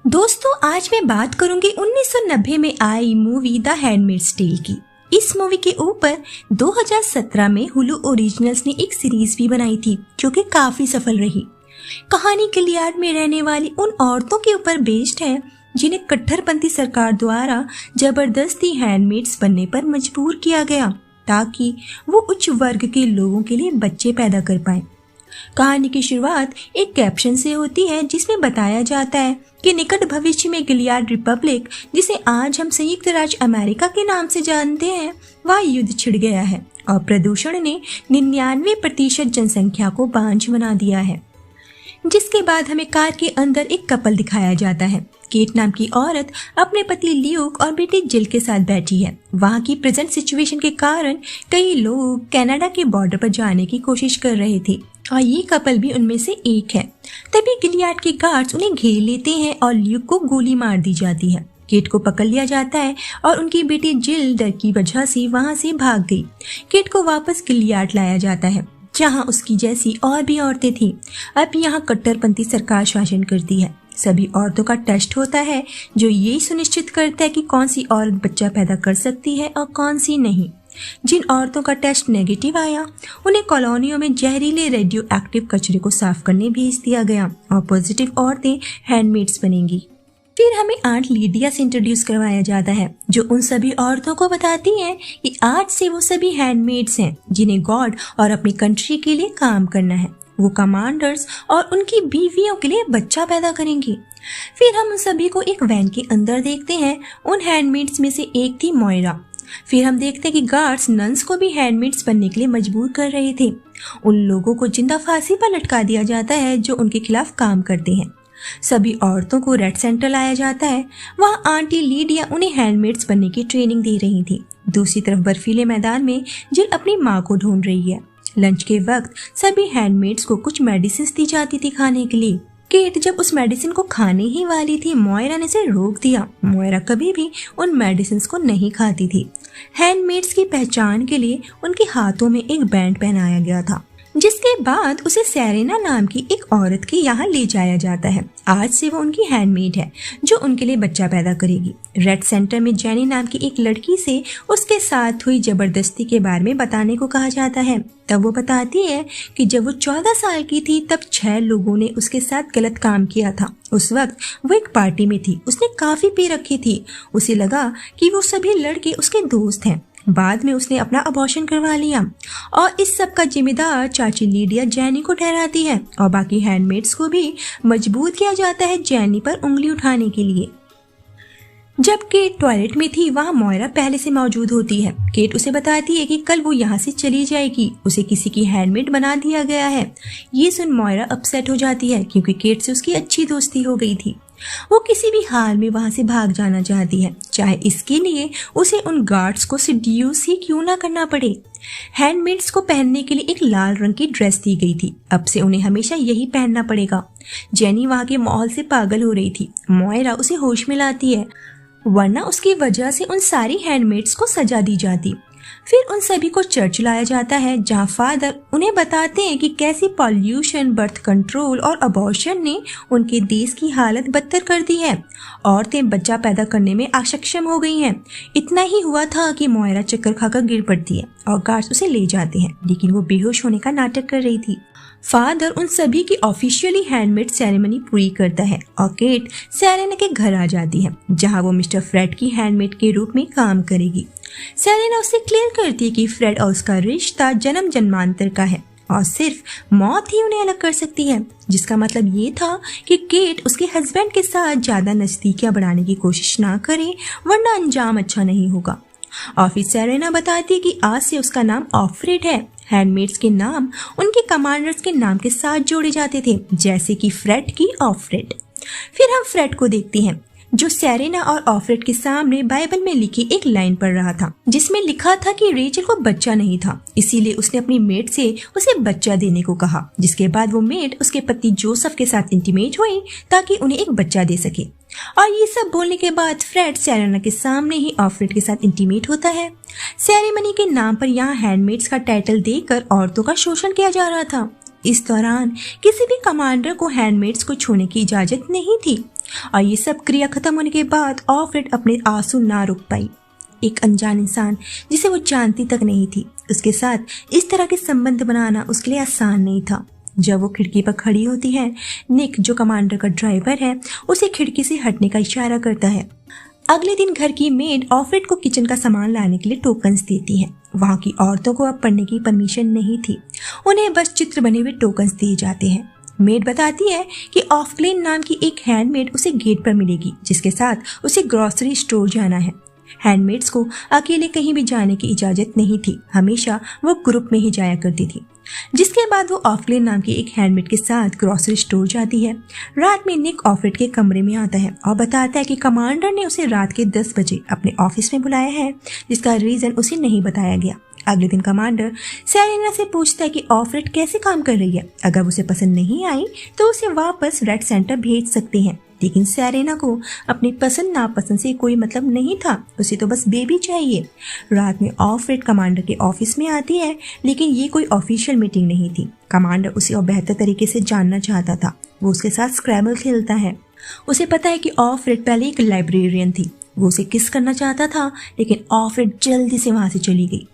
दोस्तों, आज मैं बात करूंगी 1990 में आई मूवी द हैंडमेड्स टेल की। इस मूवी के ऊपर 2017 में हुलू ओरिजिनल्स ने एक सीरीज भी बनाई थी जो कि काफी सफल रही। कहानी गिलियाड में रहने वाली उन औरतों के ऊपर बेस्ड है जिन्हें कट्टरपंथी सरकार द्वारा जबरदस्ती हैंडमेड्स बनने पर मजबूर किया गया ताकि वो उच्च वर्ग के लोगों के लिए बच्चे पैदा कर पाए। कहानी की शुरुआत एक कैप्शन से होती है जिसमें बताया जाता है कि निकट भविष्य में गिलियाड रिपब्लिक, जिसे आज हम संयुक्त राज्य अमेरिका के नाम से जानते हैं, वह युद्ध छिड़ गया है और प्रदूषण ने 99% जनसंख्या को बांझ बना दिया है। जिसके बाद हमें कार के अंदर एक कपल दिखाया जाता है। केट नाम की औरत अपने पति ल्यूक और बेटी जिल के साथ बैठी है। वहाँ की प्रेजेंट सिचुएशन के कारण कई लोग कनाडा के बॉर्डर पर जाने की कोशिश कर रहे थे और ये कपल भी उनमें से एक है। तभी गिलियाड के गार्ड्स उन्हें घेर लेते हैं और ल्यूक को गोली मार दी जाती है। केट को पकड़ लिया जाता है और उनकी बेटी जिल डर की वजह से वहाँ से भाग गई। केट को वापस गिलियाड लाया जाता है जहाँ उसकी जैसी और भी औरतें थीं। अब यहाँ कट्टरपंथी सरकार शासन करती है। सभी औरतों का टेस्ट होता है जो ये सुनिश्चित करता है कि कौन सी औरत बच्चा पैदा कर सकती है और कौन सी नहीं। जिन औरतों का टेस्ट नेगेटिव आया उन्हें कॉलोनियों में जहरीले रेडियो एक्टिव कचरे को साफ करने भेज दिया गया और पॉजिटिव औरतें हैंडमेड्स बनेंगी। फिर हमें आंट लीडिया से इंट्रोड्यूस करवाया जाता है जो उन सभी औरतों को बताती हैं कि आज से वो सभी हैंडमेड्स हैं जिन्हें गॉड और अपनी कंट्री के लिए काम करना है। वो कमांडर्स और उनकी बीवियों के लिए बच्चा पैदा करेंगी। फिर हम उन सभी को एक वैन के अंदर देखते हैं। उन हैंडमेड्स में से एक थी मोयरा। फिर हम देखते हैं कि गार्ड्स नन्स को भी हैंडमेड्स बनने के लिए मजबूर कर रहे थे। उन लोगों को जिंदा फांसी पर लटका दिया जाता है जो उनके खिलाफ काम करते हैं। सभी औरतों को रेड सेंटर लाया जाता है। वहाँ आंटी लीडिया उन्हें हैंडमेड्स बनने की ट्रेनिंग दे रही थी। दूसरी तरफ बर्फीले मैदान में जिल अपनी माँ को ढूंढ रही है। लंच के वक्त सभी हैंडमेड्स को कुछ मेडिसिन दी जाती थी खाने के लिए। केट जब उस मेडिसिन को खाने ही वाली थी, मोयरा ने उसे रोक दिया। मोयरा कभी भी उन मेडिसिन को नहीं खाती थी। हैंडमेड्स की पहचान के लिए उनके हाथों में एक बैंड पहनाया गया था, जिसके बाद उसे सेरेना नाम की एक औरत के यहाँ ले जाया जाता है। आज से वो उनकी हैंडमेड है जो उनके लिए बच्चा पैदा करेगी। रेड सेंटर में जेनी नाम की एक लड़की से उसके साथ हुई जबरदस्ती के बारे में बताने को कहा जाता है। तब वो बताती है कि जब वो 14 साल की थी तब 6 लोगों ने उसके साथ गलत काम किया था। उस वक्त वो एक पार्टी में थी। उसने काफी पी रखी थी। उसे लगा कि वो सभी लड़के उसके दोस्त हैं। बाद में उसने अपना अबॉर्शन करवा लिया और इस सब का जिम्मेदार चाची लीडिया जेनी को ठहराती है और बाकी हैंडमेड्स को भी मजबूर किया जाता है जेनी पर उंगली उठाने के लिए। जब केट टॉयलेट में थी वहाँ मोयरा पहले से मौजूद होती है। केट उसे बताती है कि कल वो यहाँ से चली जाएगी, उसे किसी की हैंडमेड बना दिया गया है। ये सुन मोयरा अपसेट हो जाती है क्योंकि केट से उसकी अच्छी दोस्ती हो गई थी। वो किसी भी हाल में वहां से भाग जाना चाहती है, चाहे इसके लिए उसे उन गार्ड्स को सिड्यूस ही क्यों ना करना पड़े। हैंडमेड्स को पहनने के लिए एक लाल रंग की ड्रेस दी गई थी। अब से उन्हें हमेशा यही पहनना पड़ेगा। जेनी वहां के माहौल से पागल हो रही थी। मोयरा उसे होश में लाती है, वरना उसकी वजह से उन सारी हैंडमेड्स को सजा दी जाती। फिर उन सभी को चर्च लाया जाता है जहाँ फादर उन्हें बताते हैं कि कैसी पॉल्यूशन, बर्थ कंट्रोल और अबॉर्शन ने उनके देश की हालत बदतर कर दी है। औरतें बच्चा पैदा करने में अक्षम हो गई हैं। इतना ही हुआ था कि मोयरा चक्कर खाकर गिर पड़ती है और गार्ड्स उसे ले जाते हैं, लेकिन वो बेहोश होने का नाटक कर रही थी। फादर उन सभी की ऑफिशियली हैंडमेड सेरेमनी पूरी करता है और केट सेरेना के घर आ जाती है जहाँ वो मिस्टर फ्रेड की हैंडमेड के रूप में काम करेगी। सेरेना उसे क्लियर करती है कि फ्रेड और उसका रिश्ता जन्म जन्मांतर का है और सिर्फ मौत ही उन्हें अलग कर सकती है, जिसका मतलब ये था कि केट उसके हस्बैंड के साथ ज्यादा नजदीकियां बढ़ाने की कोशिश ना करे, वरना अंजाम अच्छा नहीं होगा। और फिर सेरेना बताती है कि आज से उसका नाम ऑफ्रेड है। हैंडमेड्स के नाम उनके कमांडर्स के नाम के साथ जोड़े जाते थे, जैसे कि फ्रेड की ऑफ्रेड। फिर हम फ्रेड को देखते हैं जो सेरेना और ऑफ्रेड के सामने बाइबल में लिखी एक लाइन पढ़ रहा था, जिसमें लिखा था कि रेचल को बच्चा नहीं था, इसीलिए उसने अपनी मेड से उसे बच्चा देने को कहा। जिसके बाद वो मेड उसके पति जोसेफ के साथ इंटीमेट हुई ताकि उन्हें एक बच्चा दे सके। और ये सब बोलने के बाद फ्रेड सेरेना के सामने ही ऑफ्रेड के साथ इंटीमेट होता है। सेरेमनी के नाम पर यहाँ हैंडमेड्स का टाइटल देकर औरतों का शोषण किया जा रहा था। इस दौरान किसी भी कमांडर को हैंडमेड्स को छूने की इजाजत नहीं थी। और ये सब क्रिया खत्म होने के बाद ऑफ्रेड अपने आंसू ना रोक पाई। एक अनजान इंसान जिसे वो जानती तक नहीं थी, उसके साथ इस तरह के संबंध बनाना उसके लिए आसान नहीं था। जब वो खिड़की पर खड़ी होती है, निक जो कमांडर का ड्राइवर है उसे खिड़की से हटने का इशारा करता है। अगले दिन घर की मेड ऑफ्रेड को किचन का सामान लाने के लिए टोकन्स देती है। वहाँ की औरतों को अब पढ़ने की परमिशन नहीं थी, उन्हें बस चित्र बने हुए टोकन्स दिए जाते हैं। मेड बताती है कि ऑफक्लेन नाम की एक हैंडमेड उसे गेट पर मिलेगी, जिसके साथ उसे ग्रोसरी स्टोर जाना है। हैंडमेड्स को अकेले कहीं भी जाने की इजाजत नहीं थी, हमेशा वो ग्रुप में ही जाया करती थी। जिसके बाद वो ऑफक्लेन नाम की एक हैंडमेड के साथ ग्रोसरी स्टोर जाती है। रात में निक ऑफ्रेड के कमरे में आता है और बताता है कि कमांडर ने उसे रात के 10 बजे अपने ऑफिस में बुलाया है, जिसका रीजन उसे नहीं बताया गया। अगले दिन कमांडर सेरेना से पूछता है कि ऑफ्रेड कैसे काम कर रही है। अगर उसे पसंद नहीं आई तो उसे वापस रेड सेंटर भेज सकते हैं, लेकिन सेरेना को अपनी पसंद नापसंद से कोई मतलब नहीं था, उसे तो बस बेबी चाहिए। रात में ऑफ्रेड कमांडर के ऑफिस में आती है, लेकिन ये कोई ऑफिशियल मीटिंग नहीं थी। कमांडर उसे और बेहतर तरीके से जानना चाहता था। वो उसके साथ स्क्रैबल खेलता है। उसे पता है कि ऑफ्रेड पहले एक लाइब्रेरियन थी। वो उसे किस करना चाहता था, लेकिन ऑफ्रेड जल्दी से वहां से चली गई।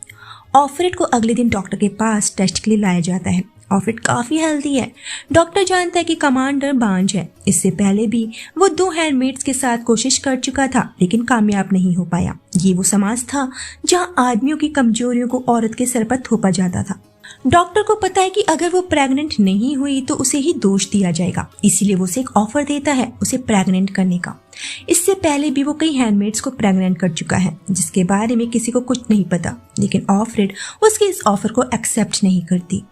ऑफ्रेड को अगले दिन डॉक्टर के पास टेस्ट के लिए लाया जाता है। ऑफ्रेड काफी हेल्दी है। डॉक्टर जानता है कि कमांडर बांझ है। इससे पहले भी वो 2 हैंडमेड्स के साथ कोशिश कर चुका था, लेकिन कामयाब नहीं हो पाया। ये वो समाज था जहां आदमियों की कमजोरियों को औरत के सर पर थोपा जाता था। डॉक्टर को पता है कि अगर वो प्रेग्नेंट नहीं हुई तो उसे ही दोष दिया जाएगा, इसीलिए वो उसे एक ऑफर देता है उसे प्रेग्नेंट करने का। इससे पहले भी वो कई हैंडमेड्स को प्रेग्नेंट कर चुका है, जिसके बारे में किसी को कुछ नहीं पता, लेकिन ऑफ्रेड उसके इस ऑफर को एक्सेप्ट नहीं करती।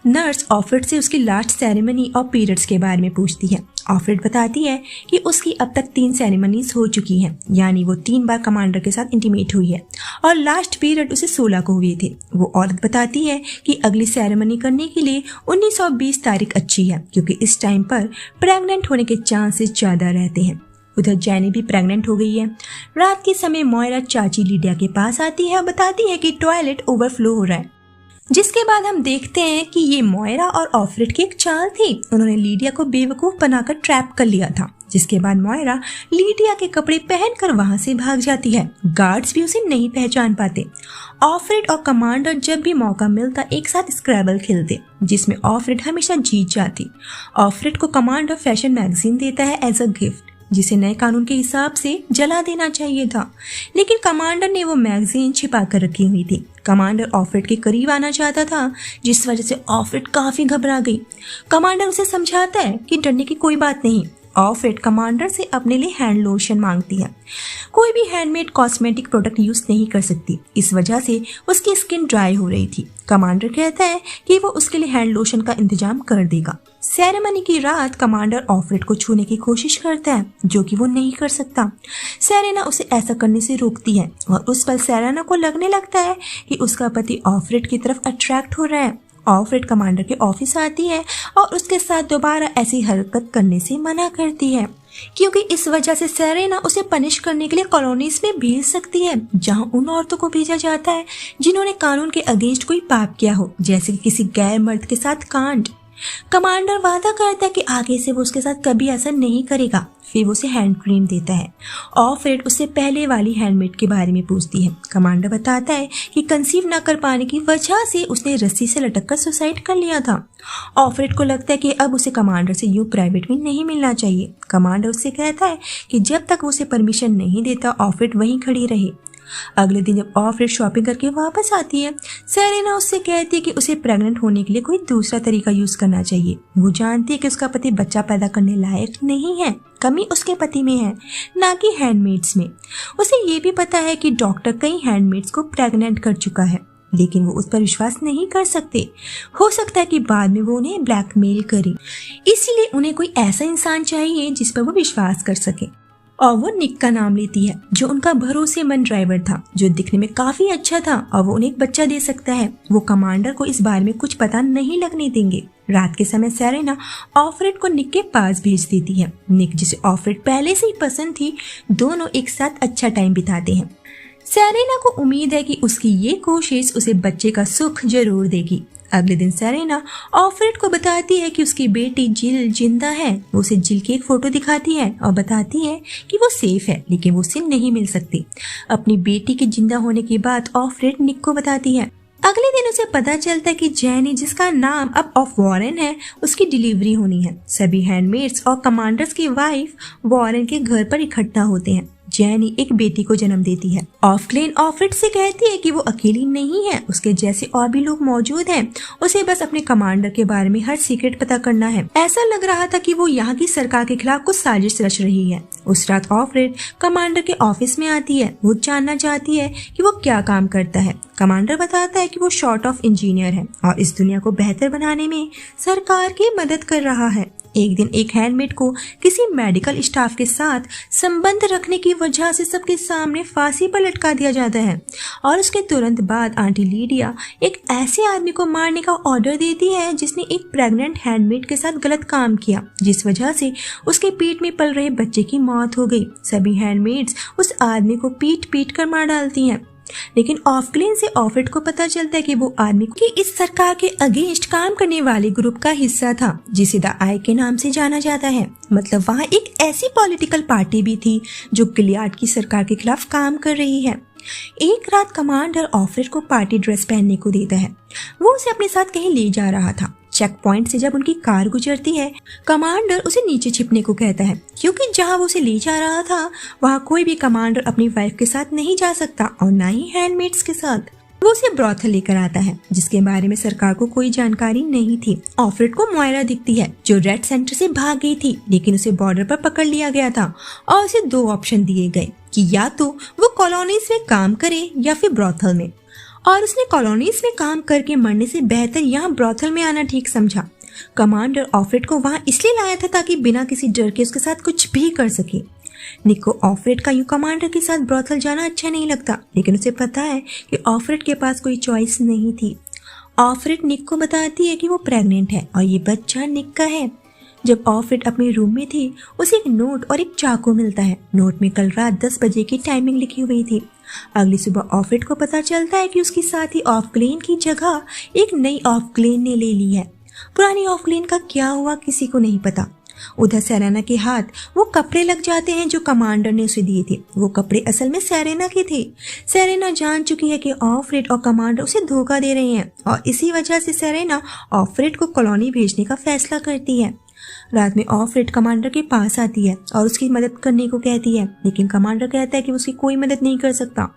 नर्स ऑफ्रेड से उसकी लास्ट सेरेमनी और पीरियड्स के बारे में पूछती है। ऑफ्रेड बताती है कि उसकी अब तक 3 सेरेमनीज हो चुकी हैं, यानी वो 3 बार कमांडर के साथ इंटीमेट हुई है और लास्ट पीरियड उसे 16 को हुए थे। वो औरत बताती है कि अगली सेरेमनी करने के लिए 1920 तारीख अच्छी है, क्योंकि इस टाइम पर प्रेग्नेंट होने के चांसेस ज्यादा रहते हैं। उधर जैनी भी प्रेग्नेंट हो गई है। रात के समय मोयरा चाची लीडिया के पास आती है और बताती है कि टॉयलेट ओवरफ्लो हो रहा है, जिसके बाद हम देखते हैं कि ये मोयरा और ऑफ्रेड की एक चाल थी। उन्होंने लीडिया को बेवकूफ बनाकर ट्रैप कर लिया था, जिसके बाद मोयरा लीडिया के कपड़े पहनकर वहां से भाग जाती है। गार्ड्स भी उसे नहीं पहचान पाते। ऑफ्रेड और कमांडर जब भी मौका मिलता एक साथ स्क्रैबल खेलते, जिसमें ऑफ्रेड हमेशा जीत जाती। ऑफ्रेड को कमांडर फैशन मैगजीन देता है एज अ गिफ्ट, जिसे नए कानून के हिसाब से जला देना चाहिए था, लेकिन कमांडर ने वो मैगजीन छिपा कर रखी हुई थी। कमांडर ऑफ्रेड के करीब आना चाहता था, जिस वजह से ऑफ्रेड काफी घबरा गई। कमांडर उसे समझाता है कि डरने की कोई बात नहीं। ऑफ्रेड कमांडर से अपने लिए हैंड लोशन मांगती है। कोई भी हैंडमेड कॉस्मेटिक प्रोडक्ट यूज नहीं कर सकती, इस वजह से उसकी स्किन ड्राई हो रही थी। कमांडर कहता है कि वो उसके लिए हैंड लोशन का इंतजाम कर देगा। सेरेमनी की रात कमांडर ऑफ्रेड को छूने की कोशिश करता है, जो कि वो नहीं कर सकता। सेरेना उसे ऐसा करने से रोकती है और उस पर सेरेना को लगने लगता है कि उसका पति ऑफ्रेड की तरफ अट्रैक्ट हो रहा है। ऑफ्रेड कमांडर के ऑफिस आती है और उसके साथ दोबारा ऐसी हरकत करने से मना करती है, क्योंकि इस वजह से सेरेना उसे पनिश करने के लिए कॉलोनीज में भेज सकती है, जहां उन औरतों को भेजा जाता है जिन्होंने कानून के अगेंस्ट कोई पाप किया हो, जैसे कि किसी गैर मर्द के साथ कांड। कमांडर वादा करता है कि आगे से वो उसके साथ कभी ऐसा नहीं करेगा। फिर वो उसे हैंड क्रीम देता है। ऑफ्रेड उससे पहले वाली हैंडमेड के बारे में पूछती है। कमांडर बताता है कि कंसीव न कर पाने की वजह से उसने रस्सी से लटककर सुसाइड कर लिया था। ऑफ्रेड को लगता है कि अब उसे कमांडर से यूं प्राइवेट में नहीं मिलना चाहिए। कमांडर उससे कहता है कि जब तक वो उसे परमिशन नहीं देता ऑफ्रेड वहीं खड़ी रहे। अगले दिन जब ऑफ्रेड शॉपिंग करके वापस आती है, सेरेना उससे कहती है कि उसे प्रेग्नेंट होने के लिए कोई दूसरा तरीका यूज करना चाहिए। वो जानती है कि उसका पति बच्चा पैदा करने लायक नहीं है, कमी उसके पति में है, ना कि हैंडमेड्स में। उसे ये भी पता है कि डॉक्टर कई हैंडमेड्स को प्रेग्नेंट कर चुका है, लेकिन वो उस पर विश्वास नहीं कर सकते। हो सकता है कि बाद में वो उन्हें ब्लैकमेल करे, इसीलिए उन्हें कोई ऐसा इंसान चाहिए जिस पर वो विश्वास कर सके। और वो निक का नाम लेती है, जो उनका भरोसेमंद ड्राइवर था, जो दिखने में काफी अच्छा था और वो उन्हें एक बच्चा दे सकता है। वो कमांडर को इस बारे में कुछ पता नहीं लगने देंगे। रात के समय सेरेना ऑफ्रेड को निक के पास भेज देती है। निक, जिसे ऑफ्रेड पहले से ही पसंद थी, दोनों एक साथ अच्छा टाइम बिताते हैं। सेरेना को उम्मीद है कि उसकी ये कोशिश उसे बच्चे का सुख जरूर देगी। अगले दिन सेरेना ऑफ्रेड को बताती है कि उसकी बेटी जिल जिंदा है। वो उसे जिल की एक फोटो दिखाती है और बताती है कि वो सेफ है, लेकिन वो उसे नहीं मिल सकती। अपनी बेटी के जिंदा होने की बात ऑफ्रेड निक को बताती है। अगले दिन उसे पता चलता है कि जैनी, जिसका नाम अब ऑफ वॉरेन है, उसकी डिलीवरी होनी है। सभी हैंडमेड्स और कमांडर्स की वाइफ वॉरेन के घर पर इकट्ठा होते हैं। जैनी एक बेटी को जन्म देती है। ऑफक्लेन ऑफ्रेड से कहती है कि वो अकेली नहीं है, उसके जैसे और भी लोग मौजूद हैं। उसे बस अपने कमांडर के बारे में हर सीक्रेट पता करना है। ऐसा लग रहा था कि वो यहाँ की सरकार के खिलाफ कुछ साजिश रच रही है। उस रात ऑफ्रेड कमांडर के ऑफिस में आती है। वो जानना चाहती है कि वो क्या काम करता है। कमांडर बताता है कि वो शॉर्ट ऑफ इंजीनियर है और इस दुनिया को बेहतर बनाने में सरकार की मदद कर रहा है। एक दिन एक हैंडमेड को किसी मेडिकल स्टाफ के साथ संबंध रखने की वजह से सबके सामने फांसी पर लटका दिया जाता है और उसके तुरंत बाद आंटी लीडिया एक ऐसे आदमी को मारने का ऑर्डर देती है जिसने एक प्रेग्नेंट हैंडमेड के साथ गलत काम किया, जिस वजह से उसके पेट में पल रहे बच्चे की मौत हो गई। सभी हैंडमेड्स उस आदमी को पीट पीट कर मार डालती हैं। लेकिन ऑफक्लेन से ऑफ्रेड को पता चलता है कि वो आदमी की इस सरकार के अगेंस्ट काम करने वाले ग्रुप का हिस्सा था, जिसे द आई के नाम से जाना जाता है। मतलब वहाँ एक ऐसी पॉलिटिकल पार्टी भी थी जो गिलियाड की सरकार के खिलाफ काम कर रही है। एक रात कमांडर ऑफ्रेड को पार्टी ड्रेस पहनने को देता है। वो उसे अपने साथ कहीं ले जा रहा था। चेक पॉइंट से जब उनकी कार गुजरती है, कमांडर उसे नीचे छिपने को कहता है, क्योंकि जहां वो उसे ले जा रहा था वहां कोई भी कमांडर अपनी वाइफ के साथ नहीं जा सकता और ना ही हैंडमेड्स के साथ। वो उसे ब्रॉथल लेकर आता है, जिसके बारे में सरकार को कोई जानकारी नहीं थी। ऑफ्रेड को मोयरा दिखती है, जो रेड सेंटर से भाग गई थी, लेकिन उसे बॉर्डर पर पकड़ लिया गया था और उसे 2 ऑप्शन दिए गए कि या तो वो कॉलोनीज में काम करे या फिर ब्रॉथल में, और उसने कॉलोनीज में काम करके मरने से बेहतर यहाँ ब्रॉथल में आना ठीक समझा। कमांडर ऑफ्रेड को वहाँ इसलिए लाया था ताकि बिना किसी डर के उसके साथ कुछ भी कर सके। निक को ऑफ्रेड का यूं कमांडर के साथ ब्रॉथल जाना अच्छा नहीं लगता, लेकिन उसे पता है कि ऑफ्रेड के पास कोई चॉइस नहीं थी। ऑफ्रेड निक को बताती है कि वो प्रेग्नेंट है और ये बच्चा निक का है। जब ऑफ्रेड अपने रूम में थी, उसे एक नोट और एक चाकू मिलता है। नोट में कल रात 10 बजे की टाइमिंग लिखी हुई थी। अगली सुबह ऑफ्रेड को पता चलता है कि उसकी साथी ऑफक्लेन की जगह एक नई ऑफक्लेन ने ले ली है। पुरानी ऑफक्लेन का क्या हुआ किसी को नहीं पता। उधर सेरेना के हाथ वो कपड़े लग जाते हैं जो कमांडर ने उसे दिए थे। वो कपड़े असल में सेरेना के थे। सेरेना जान चुकी है कि ऑफ्रेड और कमांडर उसे धोखा दे रहे हैं और इसी वजह से सेरेना ऑफ्रेड को कॉलोनी भेजने का फैसला करती है। रात में ऑफ्रेड कमांडर के पास आती है और उसकी मदद करने को कहती है, लेकिन कमांडर कहता है कि उसकी कोई मदद नहीं कर सकता।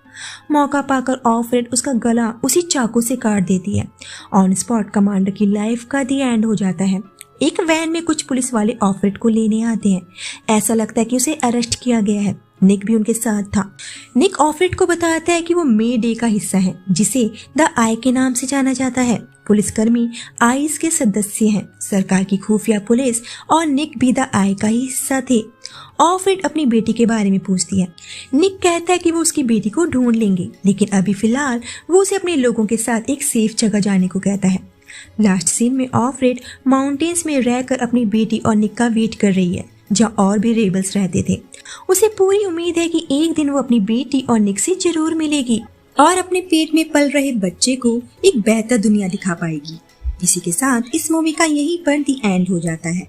मौका पाकर ऑफ्रेड उसका गला उसी चाकू से काट देती है। ऑन स्पॉट कमांडर की लाइफ का दी एंड हो जाता है। एक वैन में कुछ पुलिस वाले ऑफ्रेड को लेने आते हैं। ऐसा लगता है कि उसे अरेस्ट किया गया है। निक भी उनके साथ था। निक ऑफ्रेड को बताता है कि वो मे डे का हिस्सा है, जिसे द आई के नाम से जाना जाता है। पुलिसकर्मी आईस के सदस्य हैं, सरकार की खुफिया पुलिस, और निक भी द आई का ही हिस्सा थे। ऑफ्रेड अपनी बेटी के बारे में पूछती है। निक कहता है कि वो उसकी बेटी को ढूंढ लेंगे, लेकिन अभी फिलहाल वो उसे अपने लोगों के साथ एक सेफ जगह जाने को कहता है। लास्ट सीन में ऑफ्रेड माउंटेन्स में रहकर अपनी बेटी और निक का वेट कर रही है, जहाँ और भी रेबल्स रहते थे। उसे पूरी उम्मीद है कि एक दिन वो अपनी बेटी और निक से जरूर मिलेगी और अपने पेट में पल रहे बच्चे को एक बेहतर दुनिया दिखा पाएगी। इसी के साथ इस मूवी का यहीं पर दी एंड हो जाता है।